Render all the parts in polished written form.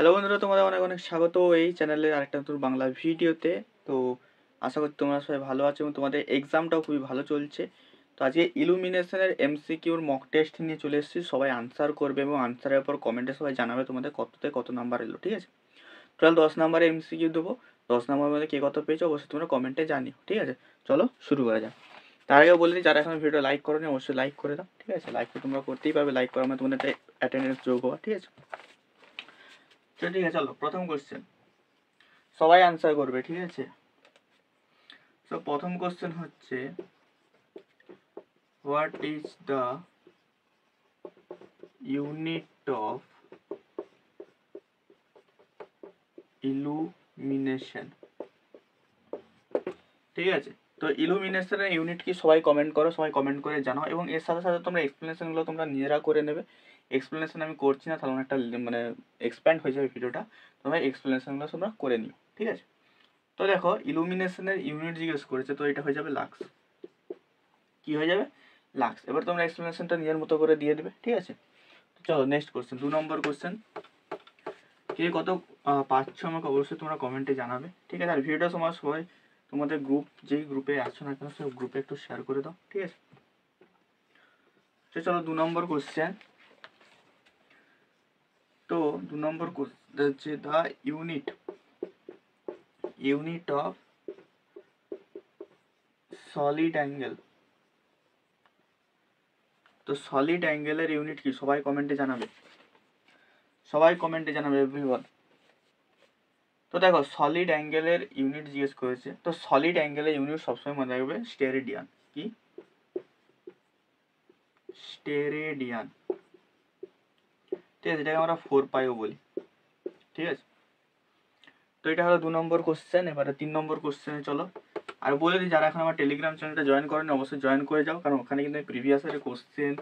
Hello বন্ধুরা, তোমাদের অনেক অনেক স্বাগত এই চ্যানেলের আরেকটা নতুন বাংলা ভিডিওতে। তো আশা করি তোমরা সবাই ভালো আছো এবং তোমাদের এক্সামটাও খুবই ভালো চলছে। তো আজকে ইলুমিনেশনের এমসিকিউর মক টেস্ট নিয়ে চলে এসেছি। সবাই আনসার করবে এবং আনসারের পর কমেন্টে সবাই জানাবে তোমাদের কততে কত নাম্বার এলো, ঠিক আছে? টোটাল 10 নাম্বারে এমসিকিউ দেবো। 10 নাম্বারের মধ্যে কে কত পেয়েছো অবশ্যই তোমরা কমেন্টে জানিও, ঠিক আছে? চলো শুরু করা যাক। তার আগে বলে দিই, যারা এখন ভিডিও লাইক করো নি অবশ্যই লাইক করে দাও, ঠিক আছে? লাইক তো তোমরা করতেই পারবে, লাইক করার মানে তোমাদের একটা অ্যাটেন্ডেন্স যোগ হওয়া, ঠিক আছে? ঠিক আছে, চলো প্রথম কোশ্চেন সবাই আনসার করবে, ঠিক আছে? তো প্রথম কোশ্চেন হচ্ছে, what is the unit of illumination? ঠিক আছে, তো ইলুমিনেশনের ইউনিট কি সবাই কমেন্ট করো, সবাই কমেন্ট করে জানাও এবং এর সাথে সাথে তোমরা এক্সপ্লেনেশনগুলো তোমরা নিজেরা করে নেবে। এক্সপ্লেনেশন আমি করছি না, তাহলে একটা মানে এক্সপ্যান্ড হয়ে যাবে ভিডিওটা। তোমরা এক্সপ্লেনেশনগুলো তোমরা করে নিও, ঠিক আছে? তো দেখো, ইলুমিনেশনের ইউনিট জিজ্ঞেস করেছে, তো এটা হয়ে যাবে লাক্স। কি হয়ে যাবে? লাক্স। এবার তোমরা এক্সপ্লেনেশনটা নিজের মতো করে দিয়ে দেবে, ঠিক আছে? চলো নেক্সট কোশ্চেন, 2 নম্বর কোশ্চেন। কে কত পাচ্ছ আমাকে অবশ্যই তোমরা কমেন্টে জানাবে, ঠিক আছে? আর ভিডিওটা তোমার সবাই তোমাদের গ্রুপ, যেই গ্রুপে আছো না কেন সেই গ্রুপে একটু শেয়ার করে দাও, ঠিক আছে? চলো 2 নম্বর কোশ্চেন। তো 2 নম্বর কোশ্চেন হচ্ছে the unit of solid angle. তো সলিড অ্যাঙ্গেলের ইউনিট কি সবাই কমেন্টে জানাবে, সবাই কমেন্টে জানাবে এভরিওয়ান। তো দেখো, সলিড অ্যাঙ্গেলের ইউনিট জিজ্ঞেস করেছে, তো সলিড অ্যাঙ্গেলের ইউনিট সবসময় মনে রাখবে স্টেরেডিয়ান। কি? স্টেরেডিয়ান, ঠিক আছে? এটাকে আমরা 4 পাইও বলি, ঠিক আছে? তো এটা হলো 2 নম্বর কোশ্চেন। এবারে 3 নম্বর কোশ্চেনে চলো। আর বলে দিই, যারা এখন আমার টেলিগ্রাম চ্যানেলটা জয়েন করেনি অবশ্যই জয়েন করে যাও, কারণ ওখানে কিন্তু প্রিভিয়াস ইয়ারের কোশ্চেন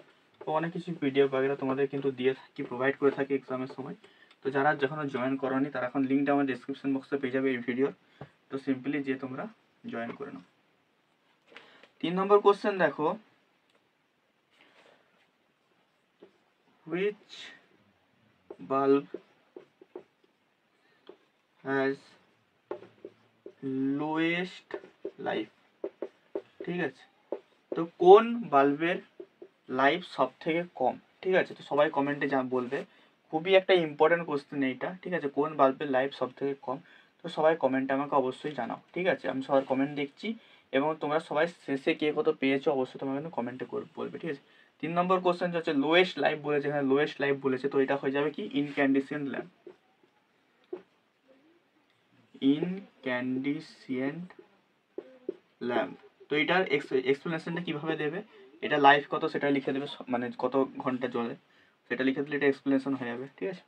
ও অনেক কিছু পিডিএফ বাগেরা তোমাদের কিন্তু দিয়ে থাকি, প্রোভাইড করে থাকি এক্সামের সময়। তো যারা যখন জয়েন করোনি তারা এখন লিঙ্কটা আমার ডিসক্রিপশন বক্সে পেয়ে যাবে এই ভিডিওর। তো সিম্পলি যে তোমরা জয়েন করে নাও। 3 নম্বর কোশ্চেন দেখো, which bulb has lowest life? ঠিক আছে, তো কোন বাল্বের লাইফ সব থেকে কম? ঠিক আছে, তো সবাই কমেন্টে বলবে। খুবই একটা ইম্পর্টেন্ট কোশ্চেন এইটা, ঠিক আছে? কোন বাল্বের লাইফ সব থেকে কম? তো সবাই কমেন্টে আমাকে অবশ্যই জানাও, ঠিক আছে? আমি সবার কমেন্ট দেখছি এবং তোমরা সবাই শেষে কে কত পেয়েছো অবশ্যই তোমরা কিন্তু কমেন্টে বলবে, ঠিক আছে? 3 নম্বর কোশ্চেন হচ্ছে লোয়েস্ট লাইফ বলেছে, এখানে লোয়েস্ট লাইফ বলেছে, তো এটা হয়ে যাবে কি? ইনক্যান্ডিসেন্ট ল্যাম্প। ইনক্যান্ডিসেন্ট ল্যাম্প। তো এটার এক্সপ্লেনেশনটা কিভাবে দেবে? এটা লাইফ কত সেটা লিখে দেবে, মানে কত ঘন্টা জ্বলে সেটা লিখে দিলে এটা এক্সপ্লেনেশন হয়ে যাবে, ঠিক আছে?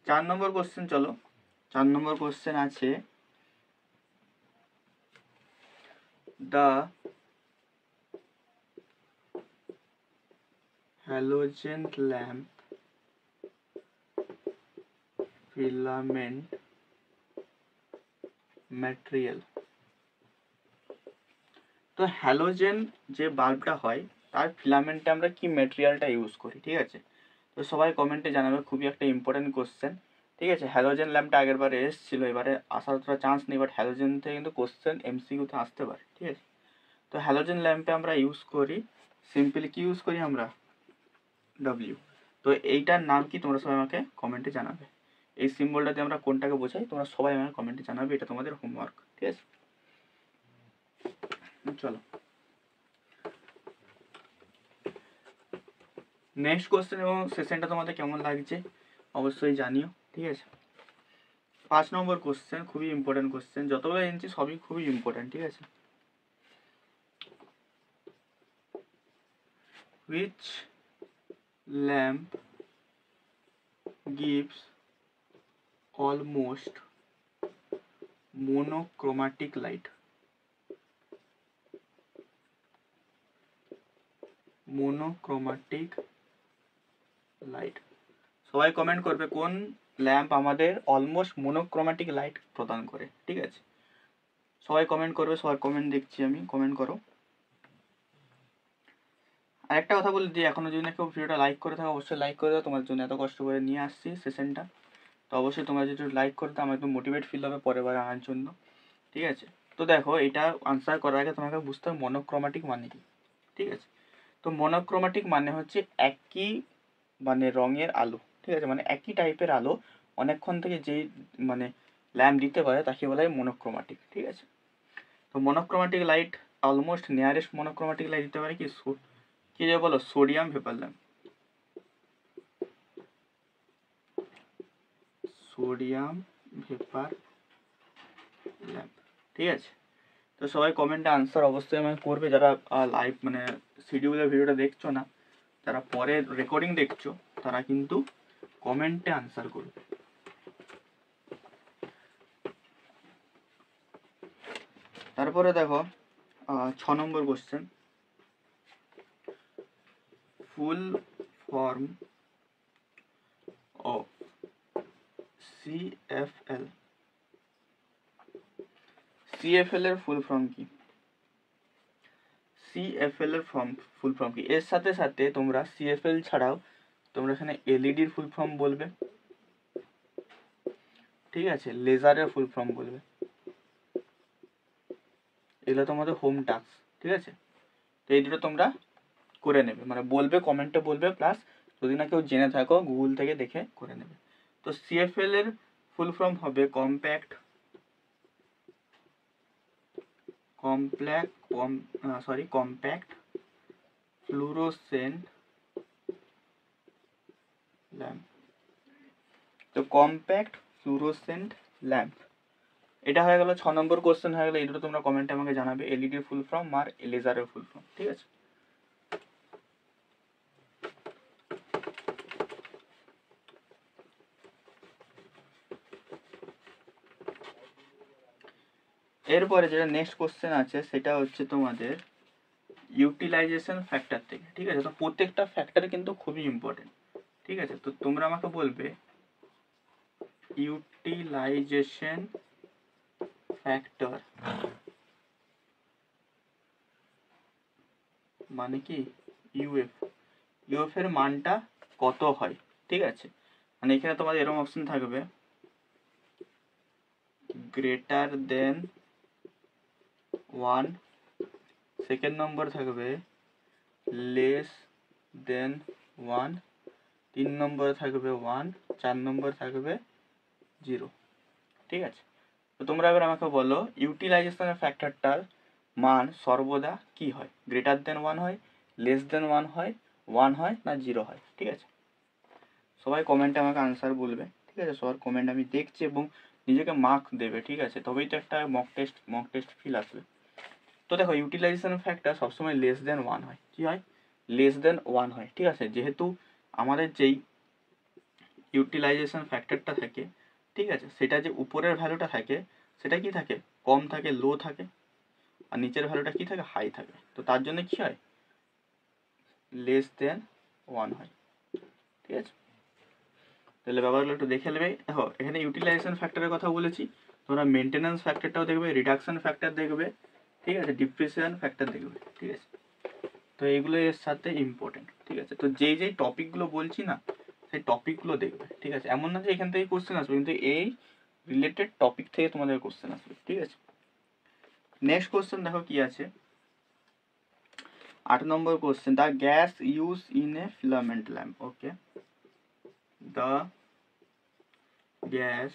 চার নম্বর কোশ্চেন চলো। 4 নম্বর কোশ্চেন আছে, the halogen lamp filament material. তো হ্যালোজেন যে বাল্বটা হয় তার ফিলামেন্টে আমরা কি ম্যাটেরিয়ালটা ইউজ করি, ঠিক আছে? তো সবাই কমেন্টে জানাবে, খুবই একটা ইম্পর্টেন্ট কোশ্চেন, ঠিক আছে? হ্যালোজেন ল্যাম্পটা আগের বারে এসেছিল, এবারে আসার অতটা চান্স নেই, বাট হ্যালোজেন থেকে কিন্তু কোশ্চেন এমসিকিউতে আসতে পারে, ঠিক আছে? তো হ্যালোজেন ল্যাম্পে আমরা ইউজ করি সিম্পলি, কি ইউজ করি আমরা? ডব্লিউ। তো এইটার নাম কি তোমরা সবাই আমাকে কমেন্টে জানাবে। এই সিম্বলটাতে আমরা কোনটাকে বোঝাই তোমরা সবাই আমাকে কমেন্টে জানাবে, এটা তোমাদের হোমওয়ার্ক, ঠিক আছে? চলো নেক্সট কোশ্চেন, এবং সেশনটা তোমাদের কেমন লাগছে অবশ্যই জানিও, ঠিক আছে? 5 নম্বর কোশ্চেন, খুবই ইম্পর্টেন্ট কোশ্চেন, যতগুলো এনেছি সবই খুবই ইম্পর্টেন্ট, ঠিক আছে? Which lamp gives almost monochromatic light? monochromatic light. সবাই কমেন্ট করবে কোন ল্যাম্প আমাদের অলমোস্ট মোনোক্রোম্যাটিক লাইট প্রদান করে, ঠিক আছে? সবাই কমেন্ট করবে, সবার কমেন্ট দেখছি আমি, কমেন্ট করো। আর একটা কথা বলে দিই, এখনো যদি না কেউ ভিডিওটা লাইক করে থাকো অবশ্যই লাইক করে দাও, তোমার জন্য এত কষ্ট করে নিয়ে আসছি সেশনটা, তো অবশ্যই তোমরা যদি লাইক করে দাও আমার একটু মোটিভেট ফিল হবে পরের বার আনার জন্য, ঠিক আছে। তো দেখো এটা আনসার করার আগে তোমাকে বুঝতে হবে মনোক্রোমাটিক মানে কি, ঠিক আছে। তো মনোক্রোমাটিক মানে হচ্ছে একই মানে রঙের আলো, ঠিক আছে, মানে একই টাইপের আলো অনেকক্ষণ থেকে যেই মানে ল্যাম্প দিতে পারে তাকে বলা হয় মনোক্রোমাটিক, ঠিক আছে। তো monochromatic light almost nearest monochromatic light দিতে পারে কি যে বলো, sodium vapour lamp, sodium vapour lamp, ঠিক আছে। তো সবাই কমেন্টে আনসার অবশ্যই আমাকে করবে, যারা লাইভ মানে শিডিউলের ভিডিওটা দেখছো না, যারা পরে রেকর্ডিং দেখছো তারা কিন্তু কমেন্টে আনসার করবে। তারপরে দেখো 6 নম্বর question, full form of CFL, CFL এর ফুল ফর্ম কি? সিএফএল এর ফুল ফর্ম কি? এর সাথে সাথে তোমরা সিএফএল ছাড়াও তোমরা এখানে এলইডির ফুল ফর্ম বলবে, ঠিক আছে, লেজারের ফুল ফর্ম বলবে, এগুলো তোমাদের হোম টাস্ক, ঠিক আছে। তো এই দুটো তোমরা করে নেবে, মানে বলবে, কমেন্টে বলবে, প্লাস যদি না কেউ জেনে থাকো গুগল থেকে দেখে করে নেবে। তো সিএফএল এর ফুল ফর্ম হবে কম্প্যাক্ট ফ্লুরোসেন্ট ল্যাম্প। তো কম্প্যাক্ট ফ্লুরোসেন্ট ল্যাম্প, এটা হয়ে গেল 6 নম্বর কোশ্চেন হয়ে গেল। এই দুটো তোমরা কমেন্টে আমাকে জানাবে, এলইডির ফুল ফর্ম আর লেজারের ফুল ফর্ম, ঠিক আছে। এরপরে যেটা নেক্সট কোশ্চেন আছে সেটা হচ্ছে তোমাদের ইউটিলাইজেশন ফ্যাক্টর থেকে, ঠিক আছে। তো প্রত্যেকটা ফ্যাক্টর কিন্তু খুবই ইম্পর্টেন্ট, ঠিক আছে। তো তোমরা আমাকে বলবে ইউটিলাইজেশন ফ্যাক্টর মানে কি? ইউএফ এর মানটা কত হয়, ঠিক আছে। মানে এখানে তোমাদের এরকম অপশন থাকবে, গ্রেটার দেন 1, সেকেন্ড নম্বর থাকবে লেস দেন 1, 3 নম্বর থাকবে 1, 4 নম্বর থাকবে 0, ঠিক আছে। তো তোমরা এবার আমাকে বলো ইউটিলাইজেশনের ফ্যাক্টরটার মান সর্বদা কি হয়? গ্রেটার দেন 1 হয়, লেস দেন 1 হয়, 1 হয়, না 0 হয়, ঠিক আছে। সবাই কমেন্টে আমাকে আনসার বলবে, ঠিক আছে। সবার কমেন্ট আমি দেখছি এবং নিজেকে মার্ক দেবে, ঠিক আছে, তবেই তো একটা মক টেস্ট ফিল আসবে। তো দেখো ইউটিলাইজেশন ফ্যাক্টর সবসময় লেস দেন 1 হয়, কি হয়? লেস দেন 1 হয়, ঠিক আছে। যেহেতু আমাদের যেই ইউটিলাইজেশন ফ্যাক্টরটা থাকে, ঠিক আছে, সেটা যে উপরের ভ্যালুটা থাকে সেটা কি থাকে? কম থাকে, লো থাকে, আর নিচের ভ্যালুটা কি থাকে? হাই থাকে। তো তার জন্য কি হয়? লেস দেন 1 হয়, ঠিক আছে। তাহলে ব্যাপারগুলো একটু দেখে নেবে। দেখো এখানে ইউটিলাইজেশন ফ্যাক্টরের কথা বলেছি, তোমরা মেনটেন্যান্স ফ্যাক্টরটাও দেখবে, রিডাকশন ফ্যাক্টর দেখবে, ঠিক আছে, ডিপ্রিসিয়েশন ফ্যাক্টর দেখবে, ঠিক আছে। তো এইগুলো এর সাথে ইম্পর্টেন্ট, ঠিক আছে। তো যেই টপিকগুলো বলছি না সেই টপিকগুলো দেখবে, ঠিক আছে। এমন না যে এখান থেকে কোশ্চেন আসবে, কিন্তু এই রিলেটেড টপিক থেকে তোমাদের কোশ্চেন আসবে, ঠিক আছে। নেক্সট কোশ্চেন দেখো কি আছে, 8 নম্বর question, the gas use in a filament lamp, okay, the gas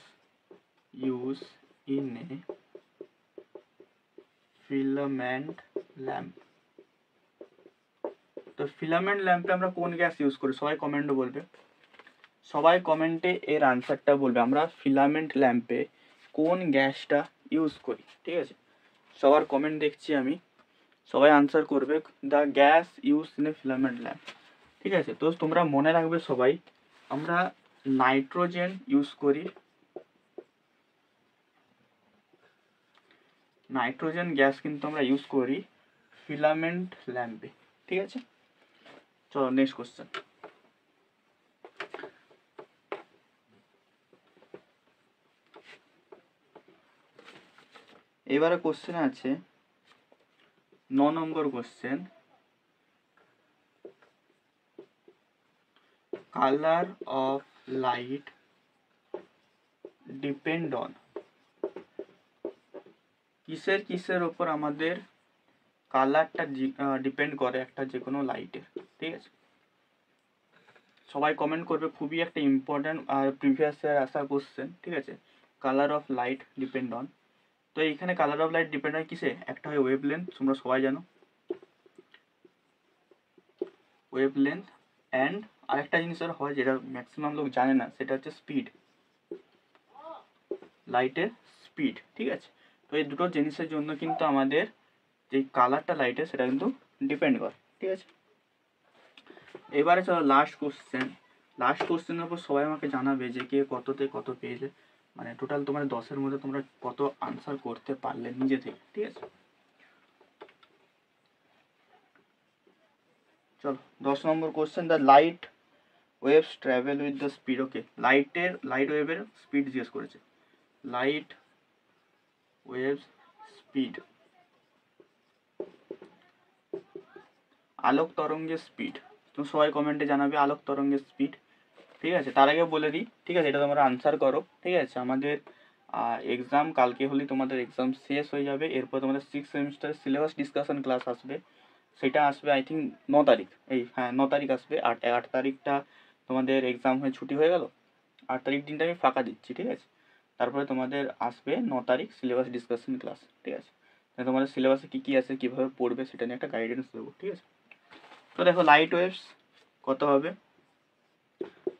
use in a filament lamp. তো ফিলামেন্ট ল্যাম্পে আমরা কোন গ্যাস ইউজ করি? সবাই কমেন্টে বলবে, সবাই কমেন্টে এর আনসারটা বলবে, আমরা ফিলামেন্ট ল্যাম্পে কোন গ্যাসটা ইউজ করি, ঠিক আছে। সবার কমেন্ট দেখছি আমি, সবাই আনসার করবে, the gas use in a filament lamp, ঠিক আছে। তো তোমরা মনে রাখবে সবাই, আমরা নাইট্রোজেন ইউজ করি, নাইট্রোজেন গ্যাস কিন্তু আমরা ইউজ করি ফিলামেন্ট ল্যাম্পে, ঠিক আছে। চলো নেক্সট কোশ্চেন, এবারে কোশ্চেন আছে 9 নম্বর question, colour of light depend on, কিসের ওপর আমাদের কালারটা ডিপেন্ড করে একটা যে কোনো লাইটের। ঠিক আছে, সবাই কমেন্ট করবে, খুবই একটা ইম্পর্ট্যান্ট আর প্রিভিয়াস ইয়ার আসা কোশ্চেন। ঠিক আছে, colour of light depend on, তো এইখানে কালার অফ লাইট ডিপেন্ড হয় কিসে, একটা হয় ওয়েভ লেন্থ, তোমরা সবাই জানো ওয়েভ লেন্থ, অ্যান্ড আরেকটা জিনিসের হয় যেটা ম্যাক্সিমাম লোক জানে না, সেটা হচ্ছে স্পিড, লাইটের স্পিড। ঠিক আছে, তো এই দুটো জিনিসের জন্য কিন্তু আমাদের যে কালারটা লাইটের সেটা কিন্তু ডিপেন্ড করে। ঠিক আছে, এবারে চলো লাস্ট কোশ্চেনের উপর সবাই আমাকে জানাবে যে কে কততে কত পেয়েছে, মানে টোটাল তোমার 10-এর মধ্যে তোমরা কত আনসার করতে পারলে নিজে থেকে। ঠিক আছে, চলো 10 নম্বর question, the light waves travel with the speed. Okay, light ওয়েভের স্পিড জিজ্ঞেস করেছে, লাইট ওয়েভস স্পিড, আলোক তরঙ্গের স্পিড। তুমি সবাই কমেন্টে জানাবে আলোক তরঙ্গের স্পিড। ঠিক আছে, তার আগে বলে দিই, ঠিক আছে, এটা তোমরা আনসার করো। ঠিক আছে, আমাদের এক্সাম কালকে হলেই তোমাদের এক্সাম শেষ হয়ে যাবে, এরপর তোমাদের 6th semester syllabus discussion class আসবে, সেটা আসবে আই থিঙ্ক 9 তারিখ, 9 তারিখ আসবে। 8 তারিখটা তোমাদের এক্সাম হয়ে ছুটি হয়ে গেল, 8 তারিখ দিনটা আমি ফাঁকা দিচ্ছি। ঠিক আছে, তারপরে তোমাদের আসবে 9 তারিখ সিলেবাস ডিসকাশন ক্লাস। ঠিক আছে, তোমাদের সিলেবাসে কী কী আছে, কীভাবে পড়বে সেটা নিয়ে একটা গাইডেন্স দেবো। ঠিক আছে, তো দেখো লাইট ওয়েভস কত হবে,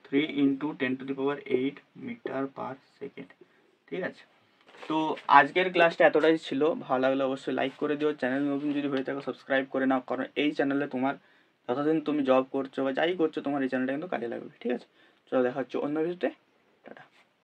3 × 10⁸ মিটার পার সেকেন্ড। ঠিক আছে, তো আজকের ক্লাসটা এতটাই ছিল, ভালো লাগলে অবশ্যই লাইক করে দিও, চ্যানেল নতুন যদি হয়ে থাকো সাবস্ক্রাইব করে নাও, কারণ এই চ্যানেলে তোমার যতদিন তুমি জব করছো বা যাই করছো তোমার এই চ্যানেলটা কিন্তু কাজে লাগবে। ঠিক আছে, চলো দেখা হচ্ছে অন্য ভিডিওতে, টাটা।